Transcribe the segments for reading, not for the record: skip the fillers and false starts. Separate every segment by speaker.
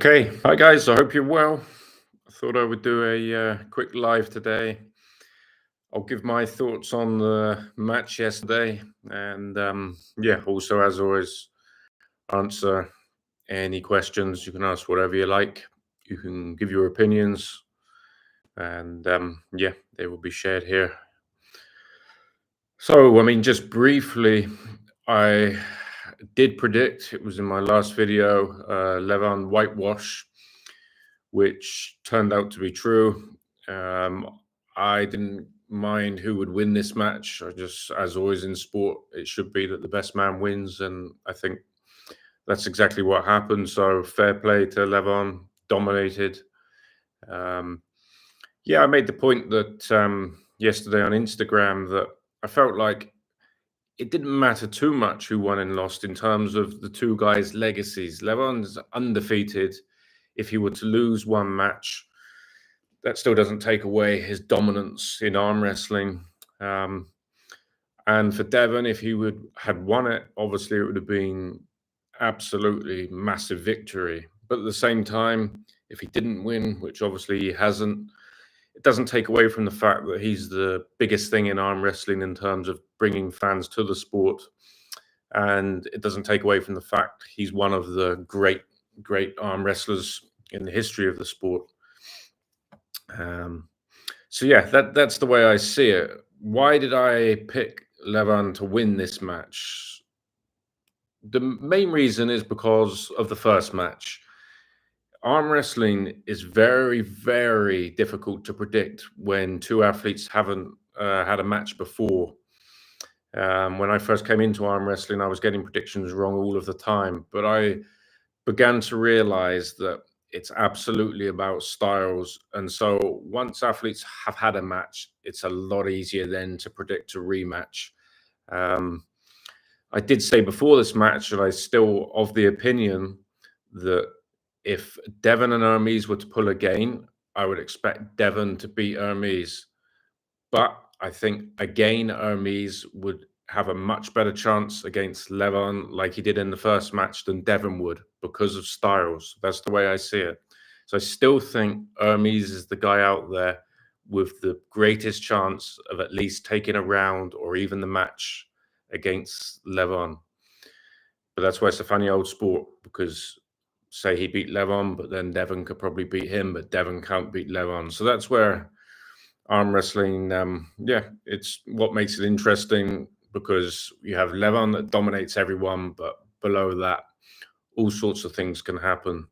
Speaker 1: Okay, hi guys. I hope you're well. I thought I would do a quick live today. I'll give my thoughts on the match yesterday, and yeah, also as always, answer any questions. You can ask whatever you like. You can give your opinions, and yeah, they will be shared here. So, I mean, just briefly, I did predict, it was in my last video, Levon whitewash, which turned out to be true. I didn't mind who would win this match. I just, as always in sport, it should be that the best man wins, and I think that's exactly what happened. So fair play to Levon, dominated. Um, yeah, I made the point that yesterday on Instagram that I felt like it didn't matter too much who won and lost in terms of the two guys' legacies. Levon's undefeated. If he were to lose one match, that still doesn't take away his dominance in arm wrestling. Um, and for Devon, if he would had won it, obviously it would have been absolutely massive victory. But at the same time, if he didn't win, which obviously he hasn't, it doesn't take away from the fact that he's the biggest thing in arm wrestling in terms of bringing fans to the sport. And it doesn't take away from the fact he's one of the great arm wrestlers in the history of the sport. Um, so yeah, that's the way I see it. Why did I pick Levon to win this match? The main reason is because of the first match. Arm wrestling is very, very difficult to predict when two athletes haven't had a match before. When I first came into arm wrestling, I was getting predictions wrong all of the time, but I began to realize that it's absolutely about styles. And so once athletes have had a match, it's a lot easier then to predict a rematch. Um, I did say before this match that I still of the opinion that if Devon and Hermes were to pull again, I would expect Devon to beat Hermes. But I think again, Hermes would have a much better chance against Levon like he did in the first match than Devon would because of styles. That's the way I see it. So I still think Hermes is the guy out there with the greatest chance of at least taking a round or even the match against Levon. But that's why it's a funny old sport, because say he beat Levon, but then Devon could probably beat him, but Devon can't beat Levon. So that's where arm wrestling, yeah, it's what makes it interesting, because you have Levon that dominates everyone, but below that, all sorts of things can happen.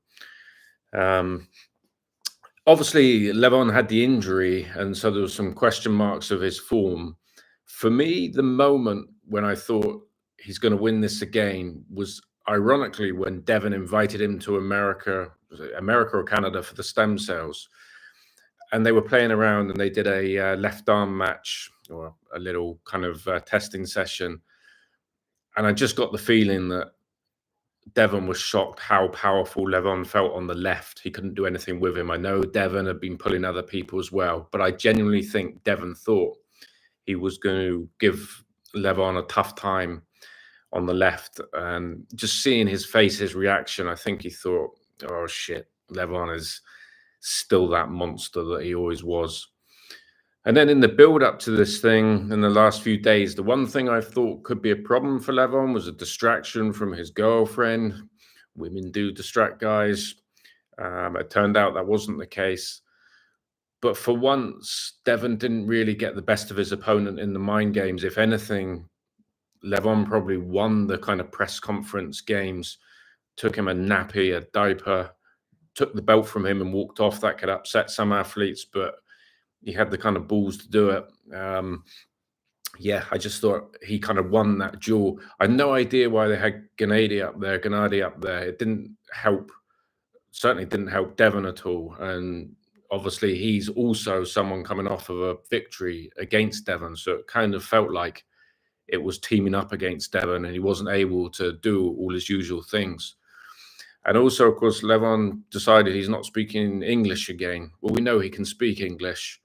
Speaker 1: Obviously, Levon had the injury, and so there was some question marks of his form. For me, the moment when I thought he's going to win this again was ironically when Devon invited him to America, America or Canada, for the stem cells. And they were playing around and they did a left arm match, or a little kind of testing session. And I just got the feeling that Devon was shocked how powerful Levon felt on the left. He couldn't do anything with him. I know Devon had been pulling other people as well, but I genuinely think Devon thought he was going to give Levon a tough time on the left. And just seeing his face, his reaction, I think he thought, oh shit, Levon is still that monster that he always was. And then in the build up to this thing in the last few days, the one thing I thought could be a problem for Levon was a distraction from his girlfriend. Women do distract guys. It turned out that wasn't the case. But for once, Devon didn't really get the best of his opponent in the mind games. If anything, Levon probably won the kind of press conference games, took him a nappy, a diaper, took the belt from him and walked off. That could upset some athletes, but he had the kind of balls to do it. Yeah, I just thought he kind of won that duel. I had no idea why they had Gennady up there. It didn't help. Certainly didn't help Devon at all. And obviously, he's also someone coming off of a victory against Devon. So it kind of felt like it was teaming up against Devon, and he wasn't able to do all his usual things. And also, of course, Levon decided he's not speaking English again. Well, we know he can speak English,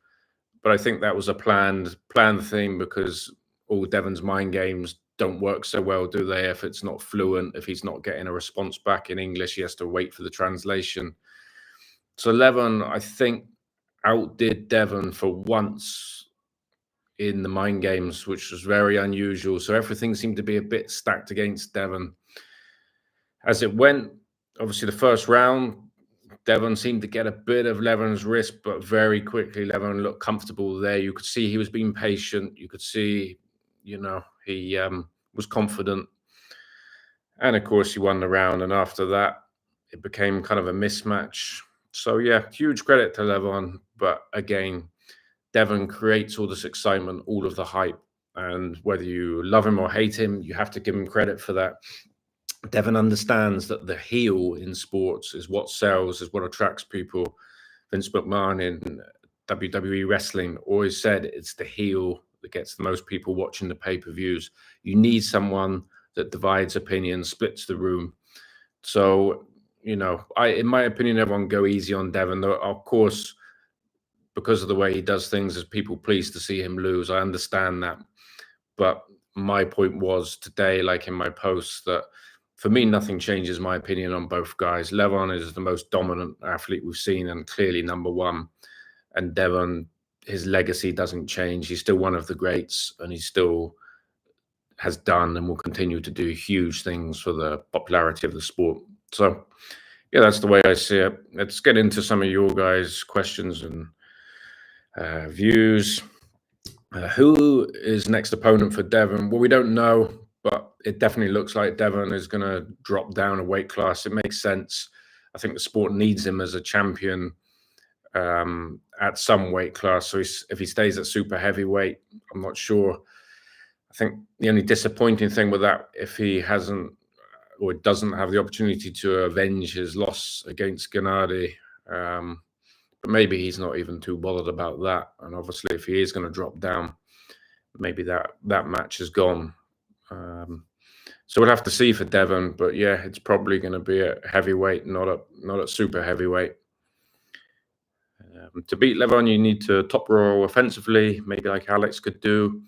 Speaker 1: but I think that was a planned thing, because all Devon's mind games don't work so well, do they? If it's not fluent, if he's not getting a response back in English, he has to wait for the translation. So Levon, I think, outdid Devon for once in the mind games, which was very unusual. So everything seemed to be a bit stacked against Devon. As it went, obviously the first round, Devon seemed to get a bit of Levon's wrist, but very quickly Levon looked comfortable there. You could see he was being patient. You could see, he was confident. And of course, he won the round. And after that, it became kind of a mismatch. So yeah, huge credit to Levon. But again, Devon creates all this excitement, all of the hype. And whether you love him or hate him, you have to give him credit for that. Devon understands that the heel in sports is what sells, is what attracts people. Vince McMahon in WWE wrestling always said it's the heel that gets the most people watching the pay-per-views. You need someone that divides opinions, splits the room. So, in my opinion, everyone go easy on Devon. Of course, because of the way he does things, as people pleased to see him lose. I understand that. But my point was today, like in my post, that for me, nothing changes my opinion on both guys. Levon is the most dominant athlete we've seen and clearly number one. And Devon, his legacy doesn't change. He's still one of the greats, and he still has done and will continue to do huge things for the popularity of the sport. So, yeah, that's the way I see it. Let's get into some of your guys' questions and views. Who is next opponent for Devon? Well, we don't know, but it definitely looks like Devon is going to drop down a weight class. It makes sense. I think the sport needs him as a champion at some weight class. So if he stays at super heavyweight, I'm not sure. I think the only disappointing thing with that, if he hasn't or doesn't have the opportunity to avenge his loss against Gennady, but maybe he's not even too bothered about that. And obviously, if he is going to drop down, maybe that match is gone. So we'll have to see for Devon. But yeah, it's probably going to be at heavyweight, not at super heavyweight. To beat Levon, you need to top roll offensively, maybe like Alex could do,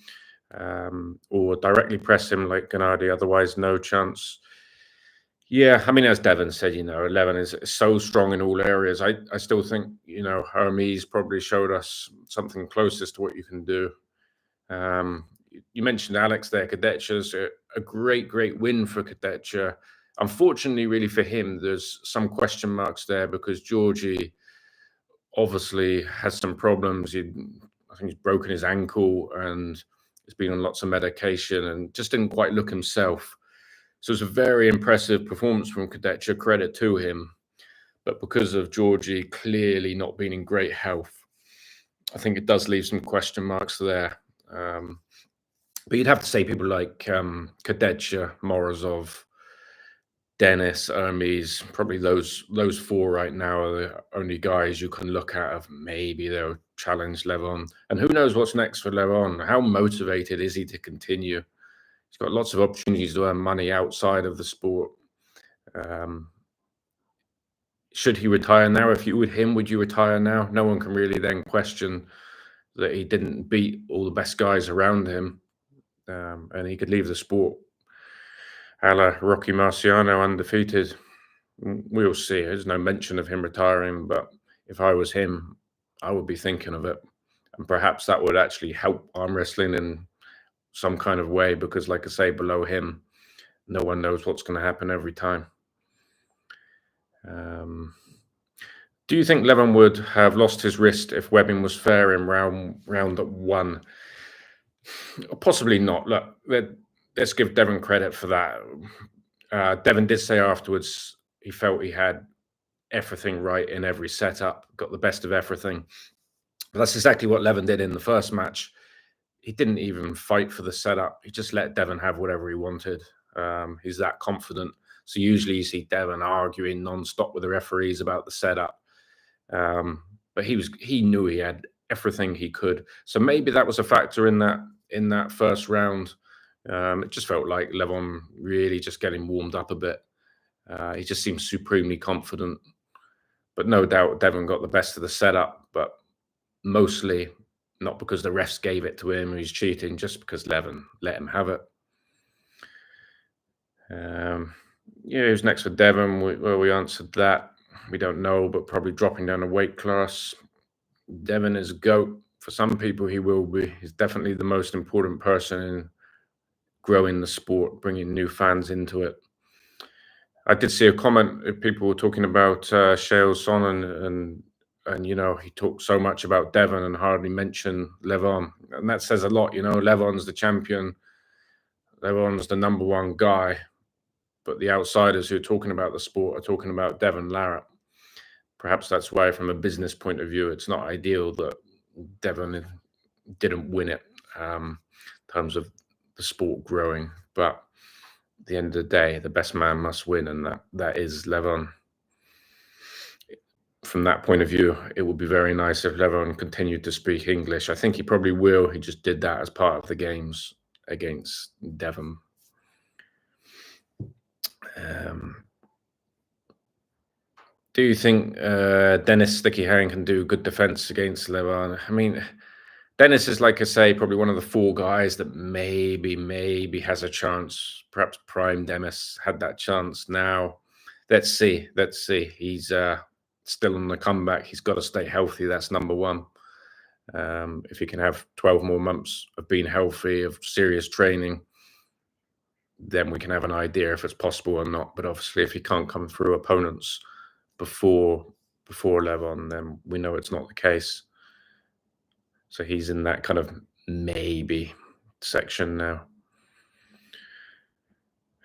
Speaker 1: or directly press him like Gennady. Otherwise, no chance. Yeah, I mean, as Devon said, Levon is so strong in all areas. I still think, Hermes probably showed us something closest to what you can do. You mentioned Alex there. Kadetcha's a great win for Kadetcha. Unfortunately, really for him, there's some question marks there because Georgie obviously has some problems. I think he's broken his ankle and has been on lots of medication and just didn't quite look himself. So it's a very impressive performance from Kadetcha, credit to him. But because of Georgie clearly not being in great health, I think it does leave some question marks there. But you'd have to say people like Kadetcha, Morozov, Dennis, Hermes, probably those four right now are the only guys you can look at of maybe they'll challenge Levon. And who knows what's next for Levon? How motivated is he to continue? He's got lots of opportunities to earn money outside of the sport. Should he retire now? If you were him, would you retire now? No one can really then question that he didn't beat all the best guys around him, and he could leave the sport a la Rocky Marciano undefeated. We'll see. There's no mention of him retiring, but if I was him, I would be thinking of it. And perhaps that would actually help arm wrestling in some kind of way, because like I say, below him, no one knows what's going to happen every time. Do you think Levon would have lost his wrist if webbing was fair in round 1? Possibly not. Look, let's give Devon credit for that. Devon did say afterwards he felt he had everything right in every setup, got the best of everything. But that's exactly what Levon did in the first match. He didn't even fight for the setup. He just let Devon have whatever he wanted. He's that confident. So usually you see Devon arguing nonstop with the referees about the setup. But he knew he had everything he could. So maybe that was a factor in that first round. It just felt like Levon really just getting warmed up a bit. He just seemed supremely confident. But no doubt Devon got the best of the setup, but mostly not because the refs gave it to him or he's cheating, just because Levon let him have it. Yeah, who's next for Devon? We answered that. We don't know, but probably dropping down a weight class. Devon is GOAT. For some people, he will be. He's definitely the most important person in growing the sport, bringing new fans into it. I did see a comment. People were talking about Chael Sonnen, and he talked so much about Devon and hardly mentioned Levon, and that says a lot. Levon's the champion. Levon's the number one guy, but the outsiders who are talking about the sport are talking about Devon Larratt. Perhaps that's why, from a business point of view, it's not ideal that Devon didn't win it in terms of the sport growing. But at the end of the day, the best man must win, and that is Levon. From that point of view, it would be very nice if Levon continued to speak English. I think he probably will. He just did that as part of the games against Devon. Do you think Dennis Sticky Herring can do good defense against Levon? I mean, Dennis is, like I say, probably one of the 4 guys that maybe has a chance. Perhaps Prime Dennis had that chance. Now, let's see. He's still on the comeback. He's got to stay healthy. That's number one. If he can have 12 more months of being healthy, of serious training, then we can have an idea if it's possible or not. But obviously, if he can't come through opponents before Levon, then we know it's not the case. So he's in that kind of maybe section now.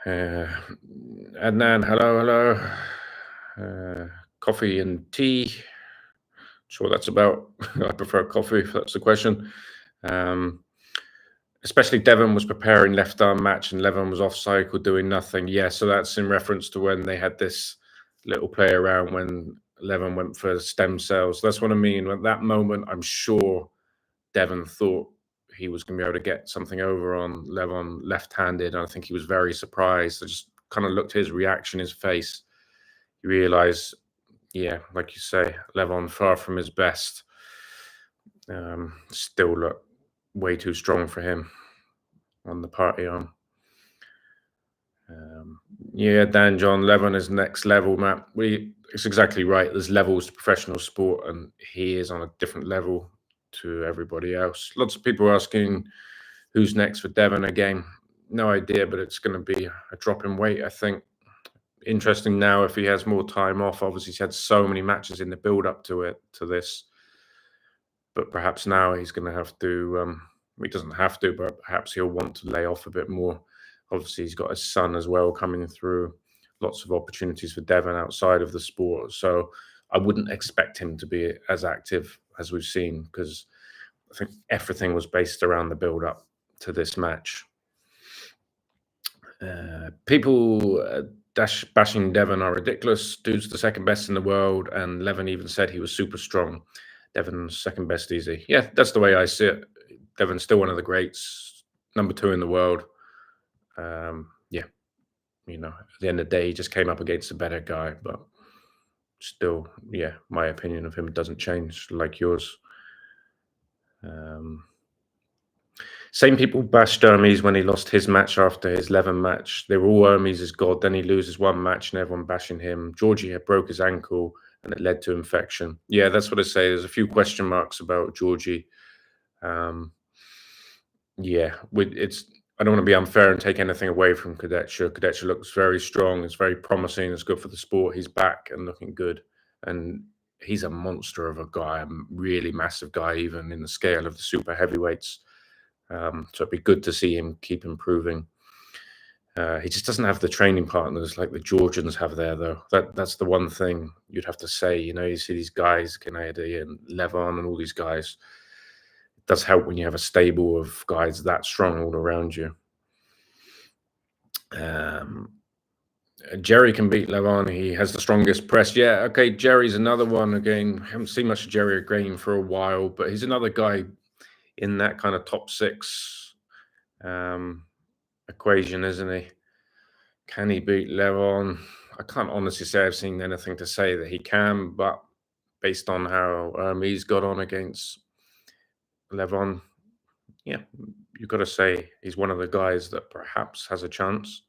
Speaker 1: Adnan, hello. Coffee and tea. Sure, that's about. I prefer coffee, if that's the question. Especially Devon was preparing left arm match and Levon was off cycle doing nothing. Yeah, so that's in reference to when they had this little play around when Levon went for stem cells. That's what I mean. At that moment, I'm sure Devon thought he was going to be able to get something over on Levon left-handed. And I think he was very surprised. I just kind of looked at his reaction, his face. You realize, yeah, like you say, Levon far from his best. Still look way too strong for him on the party arm. Yeah, Dan John, Levon is next level, Matt. It's exactly right. There's levels to professional sport, and he is on a different level to everybody else. Lots of people are asking who's next for Devon again. No idea, but it's going to be a drop in weight, I think. Interesting now if he has more time off. Obviously, he's had so many matches in the build up to this. But perhaps now he's going to have to, he doesn't have to, but perhaps he'll want to lay off a bit more. Obviously, he's got his son as well coming through. Lots of opportunities for Devon outside of the sport. So I wouldn't expect him to be as active as we've seen, because I think everything was based around the build-up to this match. People bashing Devon are ridiculous. Dude's the second best in the world, and Levon even said he was super strong. Devon's second best easy. Yeah, that's the way I see it. Devon's still one of the greats, number 2 in the world. Yeah, at the end of the day, he just came up against a better guy, but still, yeah, my opinion of him doesn't change like yours. Same people bashed Hermes when he lost his match after his Levon match. They were all Hermes is God. Then he loses one match and everyone bashing him. Georgie had broke his ankle and it led to infection. Yeah, that's what I say. There's a few question marks about Georgie. Yeah, I don't want to be unfair and take anything away from Kadetsha. Kadetsha looks very strong. It's very promising. It's good for the sport. He's back and looking good. And he's a monster of a guy, a really massive guy, even in the scale of the super heavyweights. So it'd be good to see him keep improving. He just doesn't have the training partners like the Georgians have there, though. That's the one thing you'd have to say. You see these guys, Gennady and Levon and all these guys. It does help when you have a stable of guys that strong all around you. Jerry can beat Levon. He has the strongest press. Yeah, okay, Jerry's another one. Again, haven't seen much of Jerry again for a while, but he's another guy in that kind of top 6 equation, isn't he? Can he beat Levon? I can't honestly say I've seen anything to say that he can, but based on how Hermes got on against Levon, yeah, you've got to say he's one of the guys that perhaps has a chance.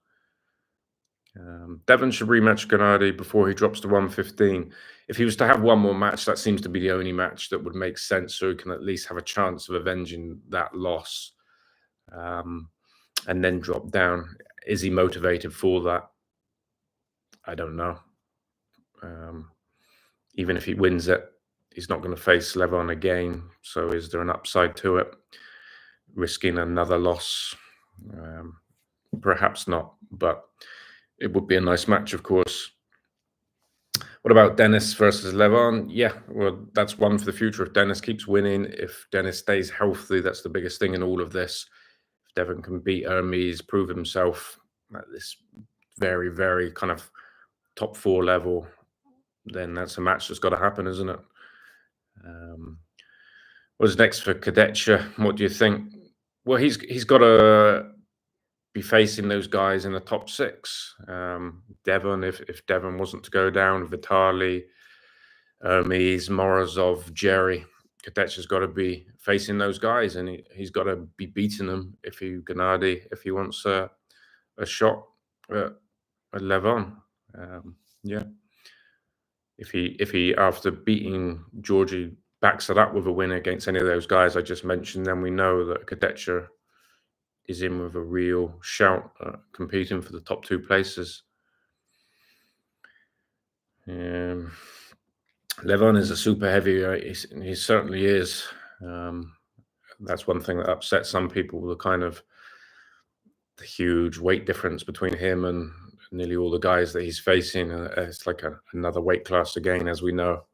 Speaker 1: Devon should rematch Gennady before he drops to 115. If he was to have one more match, that seems to be the only match that would make sense, so he can at least have a chance of avenging that loss, and then drop down. Is he motivated for that? I don't know. Even if he wins it, he's not going to face Levon again. So is there an upside to it? Risking another loss? Perhaps not, but it would be a nice match, of course. What about Dennis versus Levon? Yeah, well, that's one for the future. If Dennis keeps winning, if Dennis stays healthy, that's the biggest thing in all of this. If Devon can beat Hermes, prove himself at this very, very kind of top 4 level, then that's a match that's got to happen, isn't it? What's next for Kadecha? What do you think? Well, he's got to be facing those guys in the top 6. Devon, if Devon wasn't to go down, Vitali, Hermes, Morozov, Jerry, Kadecha's got to be facing those guys, and he's got to be beating them if he wants a shot at Levon. Yeah. If he after beating Georgie backs it up with a win against any of those guys I just mentioned, then we know that Kadecha is in with a real shout, competing for the top 2 places. Levon is a super heavy. He certainly is. That's one thing that upsets some people. The huge weight difference between him and nearly all the guys that he's facing. It's like another weight class again, as we know.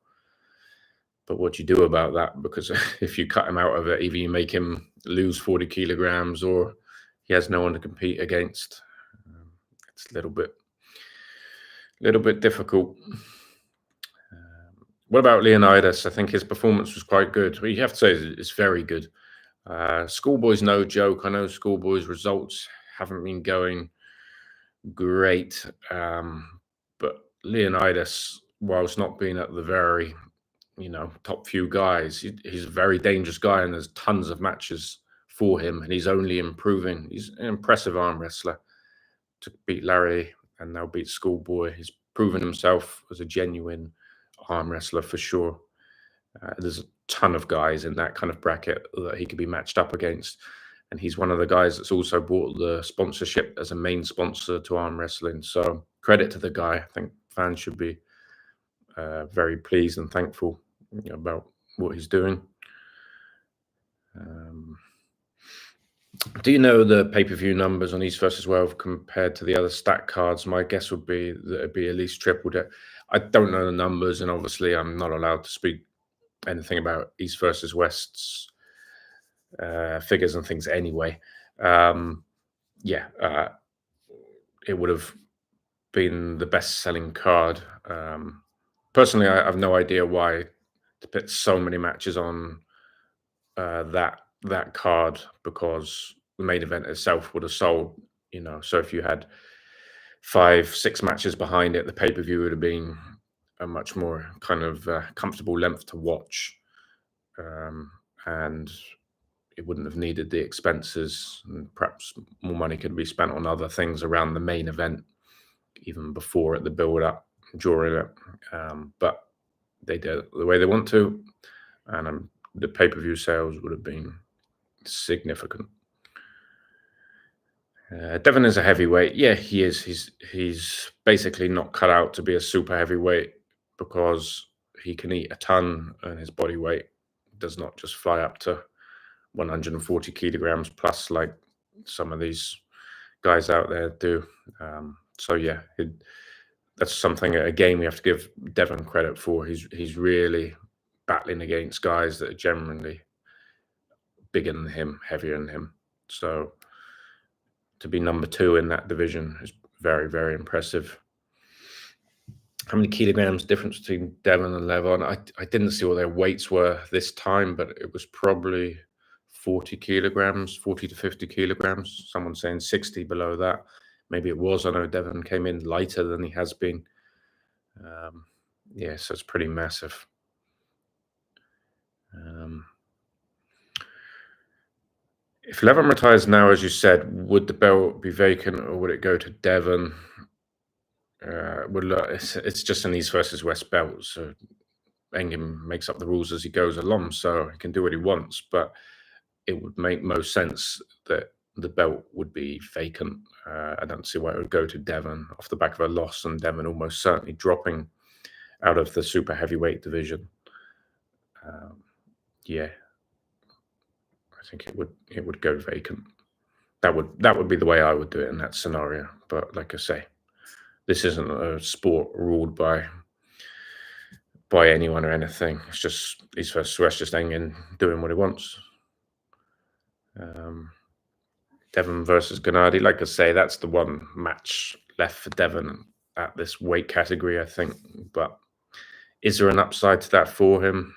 Speaker 1: But what do you do about that? Because if you cut him out of it, either you make him lose 40 kilograms or he has no one to compete against. It's a little bit difficult. What about Leonidas? I think his performance was quite good. Well, you have to say it's very good. Schoolboy's no joke. I know Schoolboy's results haven't been going great, but Leonidas, whilst not being at the very top few guys, he's a very dangerous guy, and there's tons of matches for him, and he's only improving. He's an impressive arm wrestler. To beat Larry and now beat Schoolboy, he's proven himself as a genuine arm wrestler for sure. There's a ton of guys in that kind of bracket that he could be matched up against, and he's one of the guys that's also bought the sponsorship as a main sponsor to arm wrestling. So credit to the guy. I think fans should be very pleased and thankful about what he's doing. Do you know the pay-per-view numbers on East versus Wales compared to the other stat cards? My guess would be that it'd be at least tripled it. I don't know the numbers, and obviously I'm not allowed to speak anything about East versus West's figures and things anyway. It would have been the best-selling card. Personally, I have no idea why to put so many matches on that card, because the main event itself would have sold. So if you had 5-6 matches behind it, the pay-per-view would have been a much more kind of comfortable length to watch, and it wouldn't have needed the expenses, and perhaps more money could be spent on other things around the main event, even before it, the build-up, during it. But they did it the way they want to, and the pay-per-view sales would have been significant. Devon is a heavyweight. Yeah, he is. He's basically not cut out to be a super heavyweight, because he can eat a ton, and his body weight does not just fly up to 140 kilograms plus like some of these guys out there do. So yeah, that's something again we have to give Devon credit for. He's really battling against guys that are generally bigger than him, heavier than him. So to be number 2 in that division is very, very impressive. How many kilograms difference between Devon and Levon? I didn't see what their weights were this time, but it was probably 40 kilograms, 40 to 50 kilograms. Someone's saying 60 below that. Maybe it was. I know Devon came in lighter than he has been. Yeah, so it's pretty massive. If Levon retires now, as you said, would the belt be vacant or would it go to Devon? well, look, it's just an East versus West belt, so Engin makes up the rules as he goes along, so he can do what he wants. But it would make most sense that the belt would be vacant. I don't see why it would go to Devon off the back of a loss, and Devon almost certainly dropping out of the super heavyweight division. Yeah, I think it would go vacant. That would be the way I would do it in that scenario. But like I say, this isn't a sport ruled by anyone or anything. It's just East versus West, just Engin doing what he wants. Devon versus Gennady, like I say, that's the one match left for Devon at this weight category, I think. But is there an upside to that for him?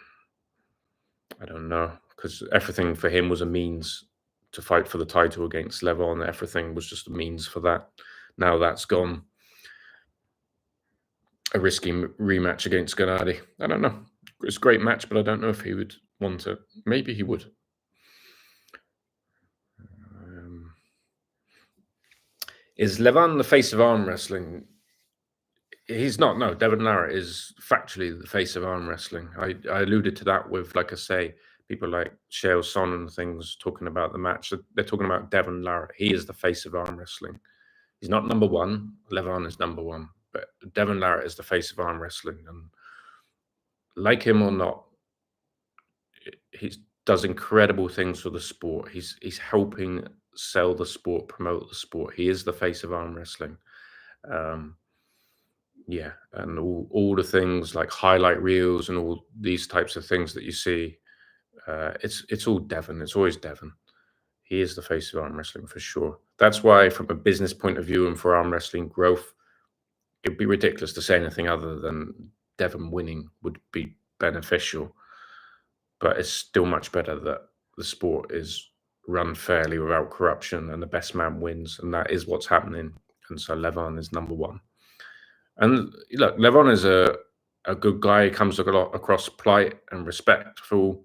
Speaker 1: I don't know, because everything for him was a means to fight for the title against Levon. Everything was just a means for that. Now that's gone. A risky rematch against Gennady. I don't know. It's a great match, but I don't know if he would want it. Maybe he would. Is Levon the face of arm wrestling? He's not. No, Devon Larratt is factually the face of arm wrestling. I alluded to that with, like I say, people like Chael Sonnen and things talking about the match. They're talking about Devon Larratt. He is the face of arm wrestling. He's not number one. Levon is number one. But Devon Larratt is the face of arm wrestling. And like him or not, he does incredible things for the sport. He's helping sell the sport, promote the sport. He is the face of arm wrestling. Yeah, and all the things like highlight reels and all these types of things that you see, it's all Devon. It's always Devon. He is the face of arm wrestling for sure. That's why, from a business point of view and for arm wrestling growth, it'd be ridiculous to say anything other than Devon winning would be beneficial. But it's still much better that the sport is run fairly without corruption and the best man wins, and that is what's happening. And so Levon is number one. And look, Levon is a good guy. He comes across polite and respectful.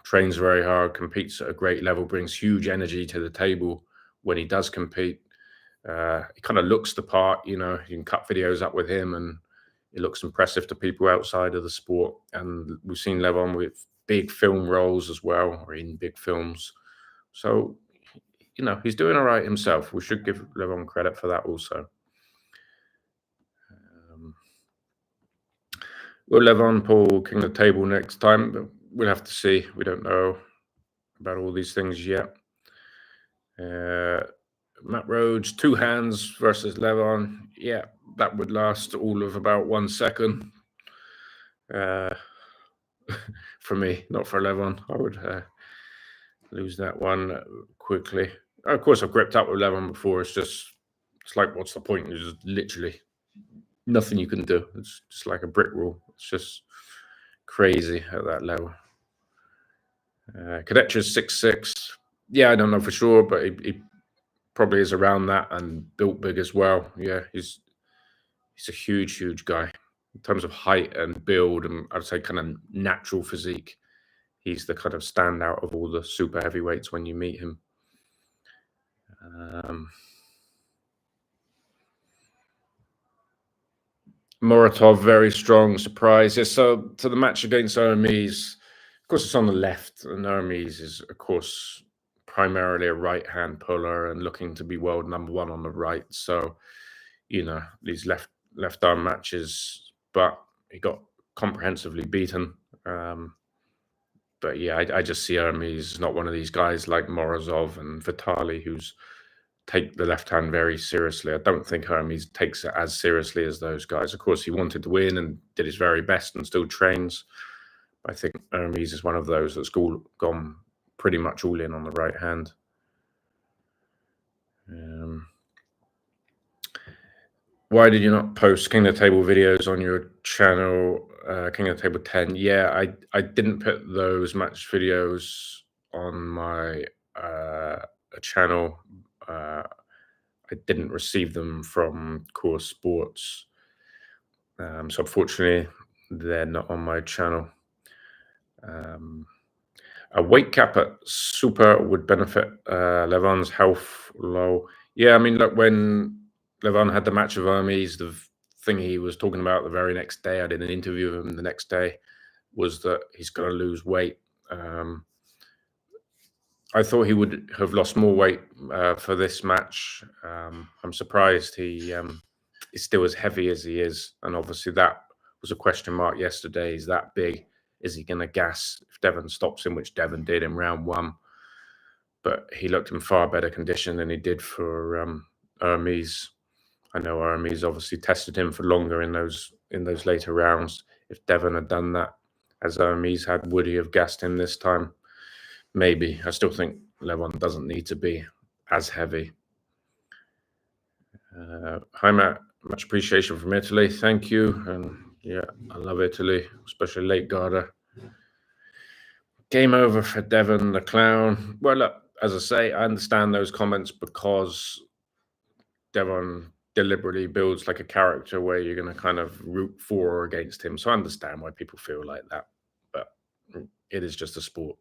Speaker 1: Trains very hard, competes at a great level, brings huge energy to the table when he does compete. He kind of looks the part. You can cut videos up with him, and it looks impressive to people outside of the sport. And we've seen Levon with big film roles as well, or in big films. So, he's doing all right himself. We should give Levon credit for that also. Will Levon pull King of the Table next time? But we'll have to see. We don't know about all these things yet. Matt Rhodes, 2 hands versus Levon. Yeah, that would last all of about 1 second. For me, not for Levon. I would lose that one quickly. Of course, I've gripped up with Levon before. It's like, what's the point? There's just literally nothing you can do. It's just like a brick wall. It's just crazy at that level. Kadetra's 6'6". Yeah, I don't know for sure, but he probably is around that and built big as well. Yeah, he's a huge guy in terms of height and build, and I'd say kind of natural physique. He's the kind of standout of all the super heavyweights when you meet him. Muratov, very strong surprise. Yeah, so to the match against Hermes, of course, it's on the left, and Hermes is, of course, primarily a right-hand puller and looking to be world number one on the right. So, these left arm matches, but he got comprehensively beaten. But yeah, I just see Hermes not one of these guys like Morozov and Vitali who's take the left hand very seriously. I don't think Hermes takes it as seriously as those guys. Of course, he wanted to win and did his very best and still trains. I think Hermes is one of those that's gone pretty much all in on the right hand. Why did you not post King of the Table videos on your channel, King of the Table 10? Yeah, I didn't put those match videos on my channel. I didn't receive them from Core Sports. So unfortunately, they're not on my channel. A weight cap at Super would benefit Levon's health low. Yeah, I mean, look, when Levon had the match with Hermes, the thing he was talking about the very next day, I did an interview with him the next day, was that he's going to lose weight. I thought he would have lost more weight for this match. I'm surprised he is still as heavy as he is. And obviously that was a question mark yesterday. He's that big. Is he going to gas if Devon stops him, which Devon did in round one? But he looked in far better condition than he did for Hermes. I know Hermes obviously tested him for longer in those later rounds. If Devon had done that, as Hermes had, would he have gassed him this time? Maybe. I still think Levon doesn't need to be as heavy. Hi, Matt. Much appreciation from Italy. Thank you. And yeah, I love Italy, especially late Garda. Game over for Devon the Clown. Well, look, as I say, I understand those comments because Devon deliberately builds like a character where you're going to kind of root for or against him. So I understand why people feel like that. But it is just a sport.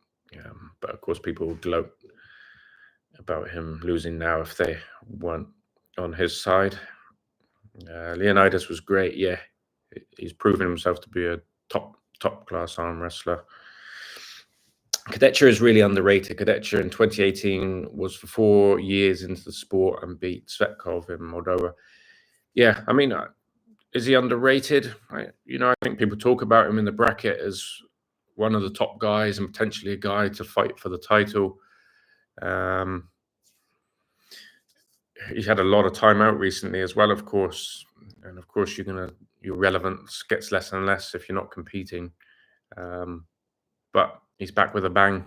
Speaker 1: But of course, people will gloat about him losing now if they weren't on his side. Leonidas was great. Yeah, he's proven himself to be a top class arm wrestler. Kadecha is really underrated. Kadecha in 2018 was for 4 years into the sport and beat Svetkov in Moldova. Yeah, I mean, is he underrated? I think people talk about him in the bracket as one of the top guys and potentially a guy to fight for the title. He's had a lot of time out recently as well, of course. And of course, your relevance gets less and less if you're not competing. But he's back with a bang.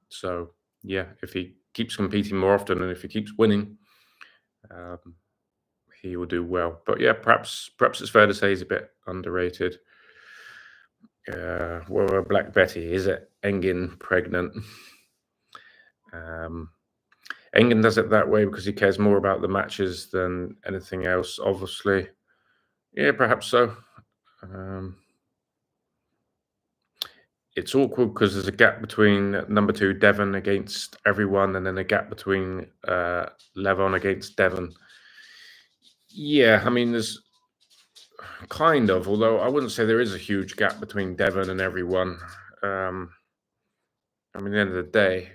Speaker 1: So yeah, if he keeps competing more often and if he keeps winning, he will do well. But yeah, perhaps it's fair to say he's a bit underrated. Well, Black Betty, is it Engin pregnant? Engin does it that way because he cares more about the matches than anything else, obviously. Yeah, perhaps so. It's awkward because there's a gap between number 2 Devon against everyone, and then a gap between Levon against Devon. Yeah, I mean, there's kind of, although I wouldn't say there is a huge gap between Devon and everyone. I mean, at the end of the day,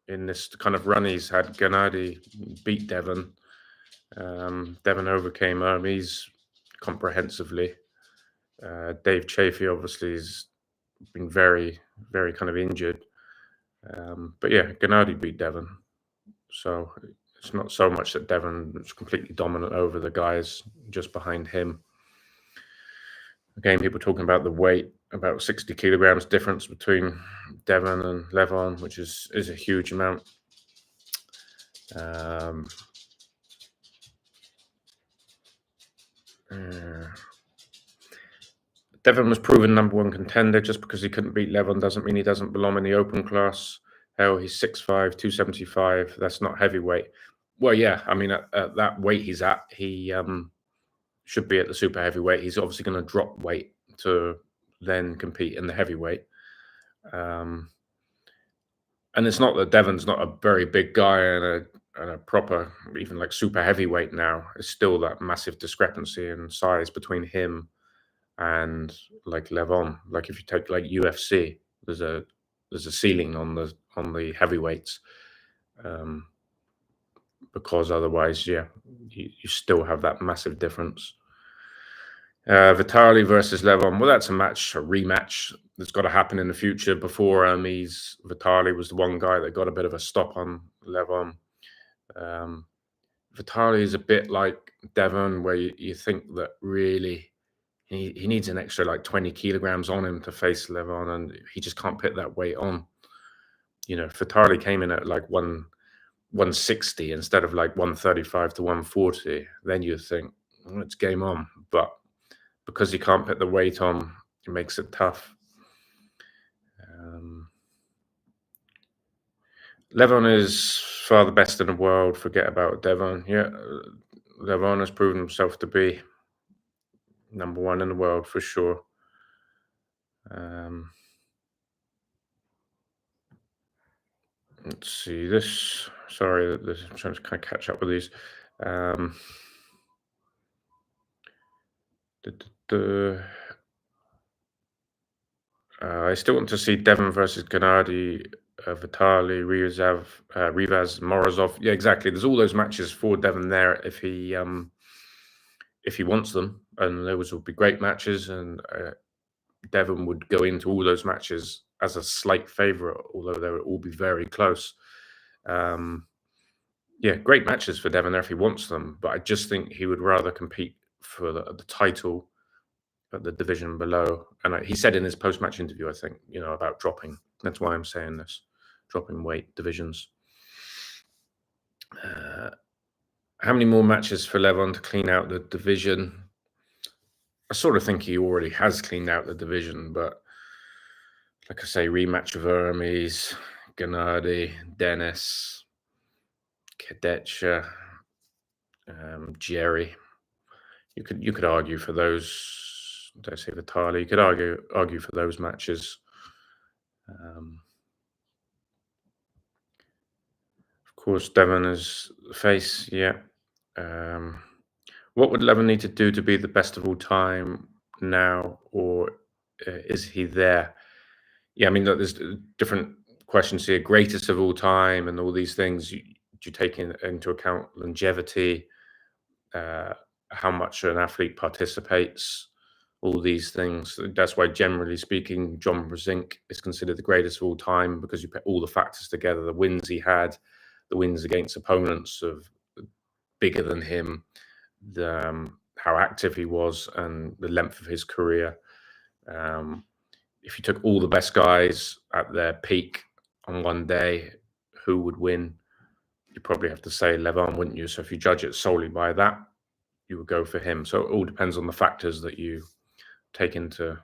Speaker 1: in this kind of run he's had, Gennady beat Devon. Devon overcame Hermes comprehensively. Dave Chafee obviously has been very, very kind of injured. But yeah, Gennady beat Devon. So it's not so much that Devon was completely dominant over the guys just behind him. Again, people talking about the weight, about 60 kilograms difference between Devon and Levon, which is a huge amount. Devon was proven number 1 contender. Just because he couldn't beat Levon doesn't mean he doesn't belong in the open class. Hell, he's 6'5", 275. That's not heavyweight. Well, yeah, I mean, at that weight he's at, he should be at the super heavyweight. He's obviously going to drop weight to then compete in the heavyweight. And it's not that Devon's not a very big guy and a proper, even like super heavyweight now. It's still that massive discrepancy in size between him and like Levon. Like if you take like UFC, there's a ceiling on the heavyweights. Because otherwise, yeah, you still have that massive difference. Vitali versus Levon. Well, that's a rematch that's got to happen in the future. Before Hermes, Vitali was the one guy that got a bit of a stop on Levon. Vitali is a bit like Devon, where you think that really he needs an extra like 20 kilograms on him to face Levon, and he just can't put that weight on. Vitali came in at like 160 instead of like 135 to 140. Then you think, well, it's game on. But because he can't put the weight on, it makes it tough. Levon is far the best in the world. Forget about Devon. Yeah, Levon has proven himself to be number 1 in the world for sure. Let's see this. Sorry, I'm trying to kind of catch up with these. Um, duh, duh, duh. I still want to see Devon versus Gennady, Vitali, Rivas, Morozov. Yeah, exactly. There's all those matches for Devon there if he wants them, and those would be great matches. And Devon would go into all those matches as a slight favourite, although they would all be very close. Yeah, great matches for Devon there if he wants them, but I just think he would rather compete for the title at the division below. And he said in his post-match interview, I think, about dropping. That's why I'm saying this, dropping weight divisions. How many more matches for Levon to clean out the division? I sort of think he already has cleaned out the division, but like I say, rematch with Hermes, Gennady, Dennis, Kadetsha, Jerry. You could argue for those. Did I say Vitali? You could argue for those matches. Of course, Devon is face. Yeah. What would Levon need to do to be the best of all time now, or is he there? Yeah, I mean, look, there's different questions here. Greatest of all time, and all these things. You take into account longevity, how much an athlete participates, all these things. That's why, generally speaking, John Brzenk is considered the greatest of all time, because you put all the factors together: the wins he had, the wins against opponents of bigger than him, how active he was, and the length of his career. If you took all the best guys at their peak on one day, who would win? You probably have to say Levon, wouldn't you? So if you judge it solely by that, you would go for him. So it all depends on the factors that you take into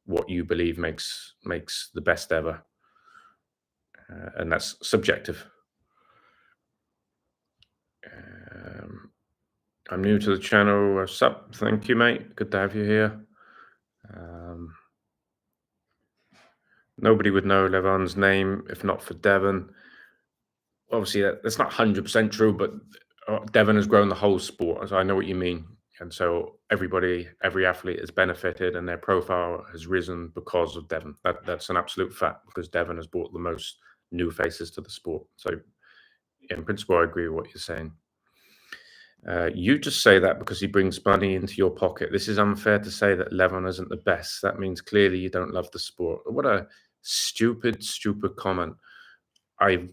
Speaker 1: what you believe makes the best ever, and that's subjective. I'm new to the channel. What's up? Thank you, mate. Good to have you here. Nobody would know Levon's name if not for Devon. Obviously, that's not 100% true, but Devon has grown the whole sport. So I know what you mean. And so every athlete has benefited, and their profile has risen because of Devon. That's an absolute fact, because Devon has brought the most new faces to the sport. So in principle, I agree with what you're saying. You just say that because he brings money into your pocket. This is unfair to say that Levon isn't the best. That means clearly you don't love the sport. What a stupid comment. I've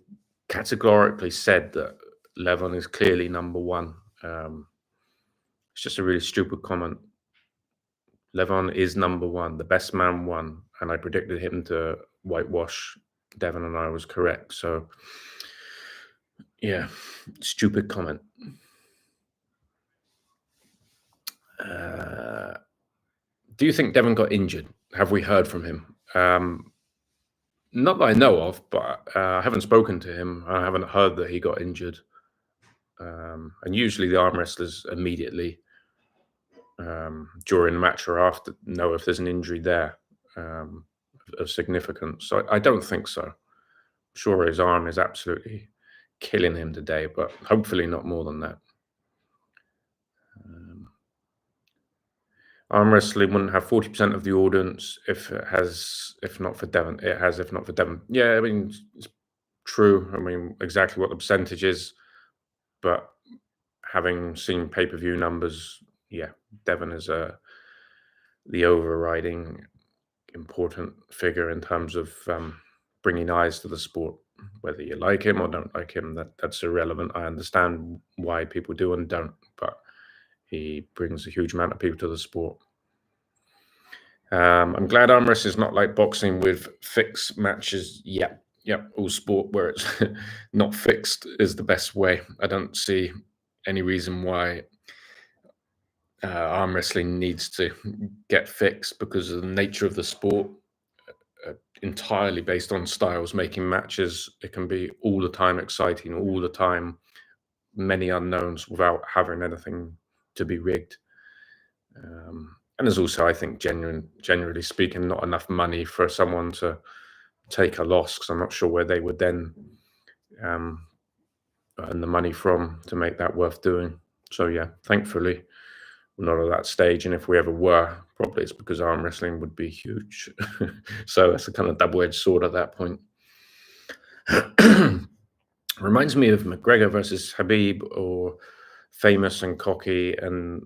Speaker 1: categorically said that Levon is clearly number one. It's just a really stupid comment. Levon is number one. The best man won. And I predicted him to whitewash Devon, and I was correct. So, yeah, stupid comment. Do you think Devon got injured? Have we heard from him? Not that I know of, but I haven't spoken to him. I haven't heard that he got injured. And usually the arm wrestlers immediately during the match or after know if there's an injury there of significance. So I don't think so. I'm sure his arm is absolutely killing him today, but hopefully not more than that. Arm wrestling wouldn't have 40% of the audience if not for Devon. It has if not for Devon. Yeah, I mean, it's true. I mean, exactly what the percentage is, but having seen pay-per-view numbers, yeah, Devon is the overriding important figure in terms of bringing eyes to the sport. Whether you like him or don't like him, that's irrelevant. I understand why people do and don't, but he brings a huge amount of people to the sport. I'm glad arm wrestling is not like boxing with fixed matches. Yeah, all sport where it's not fixed is the best way. I don't see any reason why arm wrestling needs to get fixed, because of the nature of the sport, entirely based on styles making matches. It can be all the time exciting, all the time many unknowns without having anything to be rigged. And there's also, I think, generally speaking, not enough money for someone to take a loss, because I'm not sure where they would then and the money from to make that worth doing. So yeah, thankfully we're not at that stage, and if we ever were, probably it's because arm wrestling would be huge. So it's a kind of double-edged sword at that point. Reminds me of McGregor versus Habib, or famous and cocky and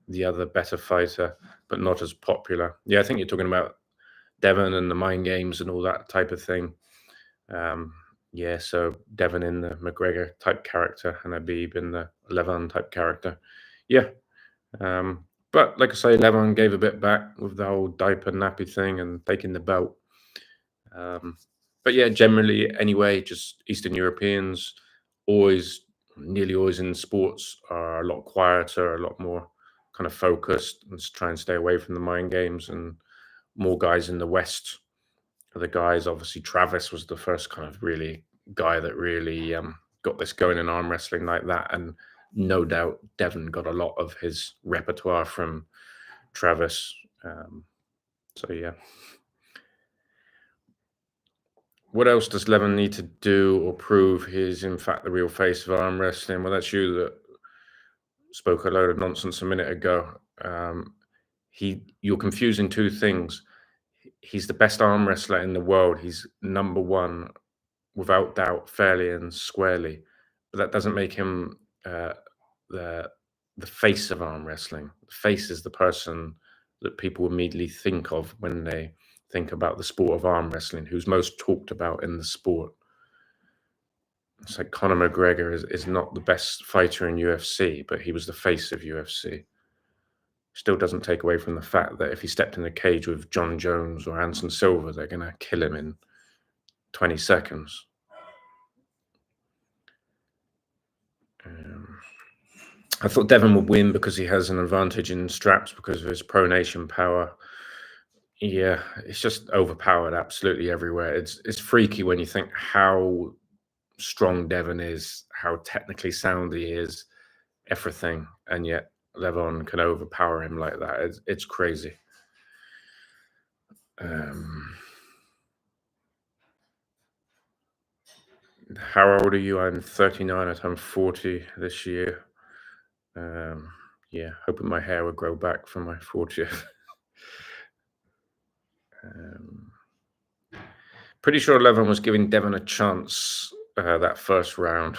Speaker 1: the other better fighter, but not as popular. Yeah, I think you're talking about Devon and the mind games and all that type of thing. Yeah, so Devon in the McGregor type character and Habib in the Levon type character. Yeah. But like I say, Levon gave a bit back with the whole diaper nappy thing and taking the belt. But yeah, generally, anyway, just Eastern Europeans nearly always in sports are a lot quieter, a lot more kind of focused, and try and stay away from the mind games. And more guys in the West are the guys. Obviously, Travis was the first kind of really guy that really got this going in arm wrestling like that. And no doubt Devon got a lot of his repertoire from Travis. So yeah. What else does Levin need to do or prove he's in fact the real face of arm wrestling? Well, that's you that spoke a load of nonsense a minute ago. You're confusing two things. He's the best arm wrestler in the world. He's number one, without doubt, fairly and squarely. But that doesn't make him the face of arm wrestling. The face is the person that people immediately think of when they think about the sport of arm wrestling, who's most talked about in the sport. It's like Conor McGregor is not the best fighter in UFC, but he was the face of UFC. Still doesn't take away from the fact that if he stepped in a cage with John Jones or Anderson Silva, they're going to kill him in 20 seconds. I thought Devon would win because he has an advantage in straps because of his pronation power. Yeah, it's just overpowered absolutely everywhere. It's freaky when you think how strong Devon is, how technically sound he is, everything, and yet Levon can overpower him like that. It's crazy. How old are you? I'm 39. I turn 40 this year. Yeah, hoping my hair will grow back for my 40th. Pretty sure Levin was giving Devon a chance that first round.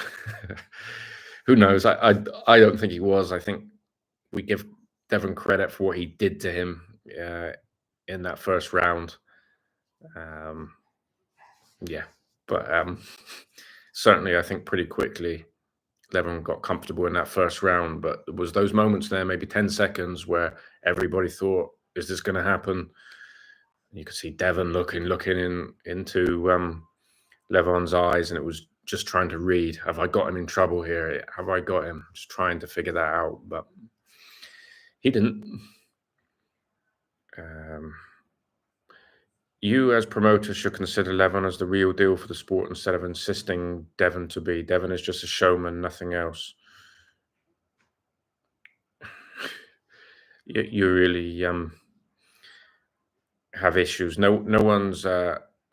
Speaker 1: Who knows? I don't think he was. I think we give Devon credit for what he did to him in that first round. Yeah, but certainly I think pretty quickly Levin got comfortable in that first round. But there was those moments there, maybe 10 seconds, where everybody thought, "Is this going to happen?" You could see Devon looking into Levon's eyes, and it was just trying to read. Have I got him in trouble here? Have I got him? Just trying to figure that out, but he didn't. You, as promoter, should consider Levon as the real deal for the sport instead of insisting Devon to be. Devon is just a showman, nothing else. You really have issues. No one's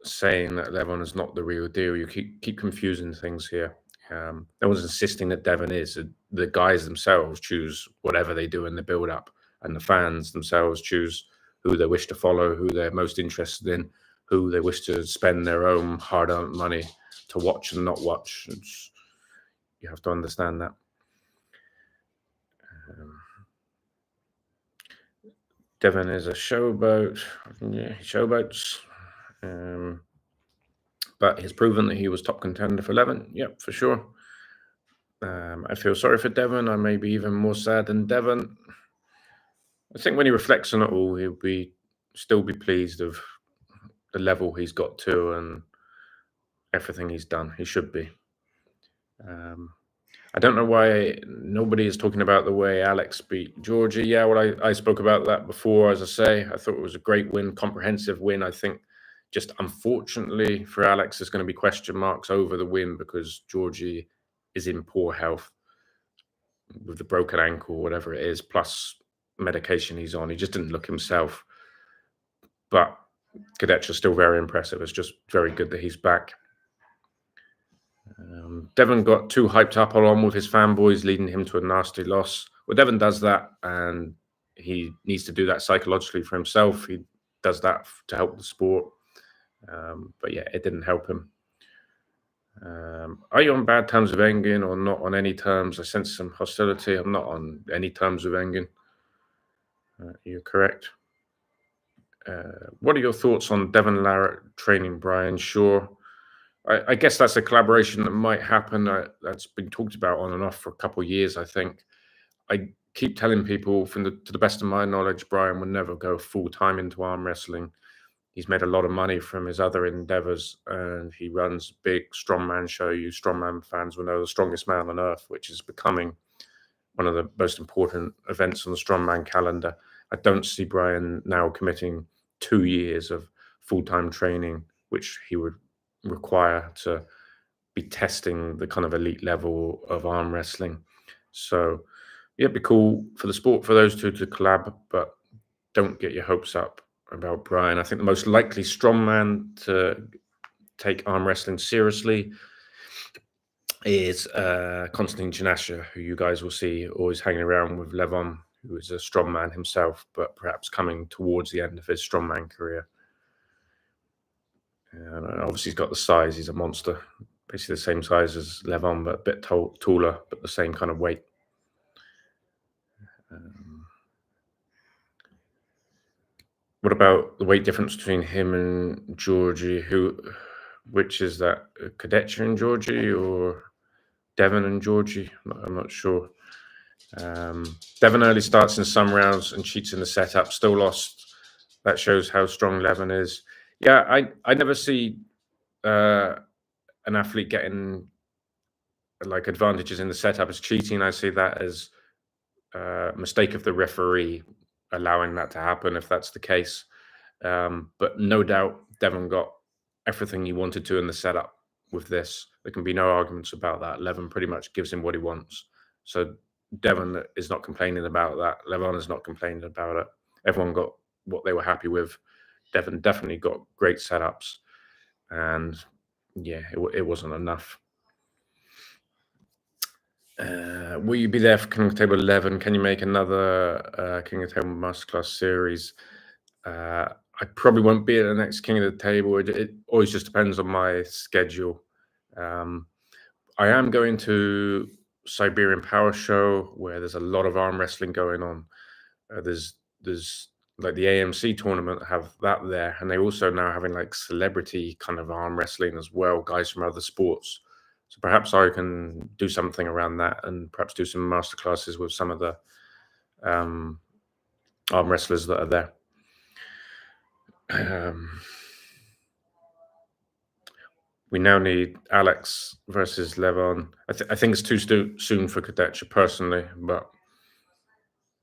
Speaker 1: saying that Levon is not the real deal. You keep confusing things here. No one's insisting that Devon is. The guys themselves choose whatever they do in the build-up, and the fans themselves choose who they wish to follow, who they're most interested in, who they wish to spend their own hard-earned money to watch and not watch. You have to understand that. Devon is a showboat. Yeah, he showboats. But he's proven that he was top contender for Levin. Yep, for sure. I feel sorry for Devon. I may be even more sad than Devon. I think when he reflects on it all, he'll still be pleased of the level he's got to and everything he's done. He should be. I don't know why nobody is talking about the way Alex beat Georgie. Yeah, well, I spoke about that before. As I say, I thought it was a great win, comprehensive win. I think just unfortunately for Alex, there's going to be question marks over the win because Georgie is in poor health with the broken ankle, whatever it is, plus medication he's on. He just didn't look himself. But Gadecha is still very impressive. It's just very good that he's back. Devon got too hyped up along with his fanboys, leading him to a nasty loss. Well, Devon does that, and he needs to do that psychologically for himself. He does that to help the sport. But yeah, it didn't help him. Are you on bad terms with Engin or not on any terms? I sense some hostility. I'm not on any terms with Engin. You're correct. What are your thoughts on Devon Larratt training Brian Shaw? I guess that's a collaboration that might happen. That's been talked about on and off for a couple of years, I think. I keep telling people, to the best of my knowledge, Brian would never go full-time into arm wrestling. He's made a lot of money from his other endeavors, and he runs a big strongman show. You strongman fans will know, the Strongest Man on Earth, which is becoming one of the most important events on the strongman calendar. I don't see Brian now committing 2 years of full-time training, which he would require to be testing the kind of elite level of arm wrestling. So yeah, it'd be cool for the sport for those two to collab, but don't get your hopes up about Brian. I think the most likely strongman to take arm wrestling seriously is Konstantin Janasha, who you guys will see always hanging around with Levon, who is a strongman himself, but perhaps coming towards the end of his strongman career. And obviously, he's got the size. He's a monster. Basically the same size as Levon, but a bit taller, but the same kind of weight. What about the weight difference between him and Georgie? Which is that? Kadetcha and Georgie, or Devon and Georgie? I'm not sure. Devon early starts in some rounds and cheats in the setup. Still lost. That shows how strong Levon is. Yeah, I never see an athlete getting like advantages in the setup as cheating. I see that as a mistake of the referee allowing that to happen, if that's the case. But no doubt Devon got everything he wanted to in the setup with this. There can be no arguments about that. Levon pretty much gives him what he wants. So Devon is not complaining about that. Levon is not complaining about it. Everyone got what they were happy with. Devon definitely got great setups. And yeah, it wasn't enough. Will you be there for King of the Table 11? Can you make another King of the Table Masterclass series? I probably won't be at the next King of the Table. It always just depends on my schedule. I am going to Siberian Power Show, where there's a lot of arm wrestling going on. There's like the AMC tournament have that there, and they also now having like celebrity kind of arm wrestling as well, guys from other sports. So perhaps I can do something around that, and perhaps do some masterclasses with some of the arm wrestlers that are there. We now need Alex versus Levon. I think it's too soon for Kadetcha personally, but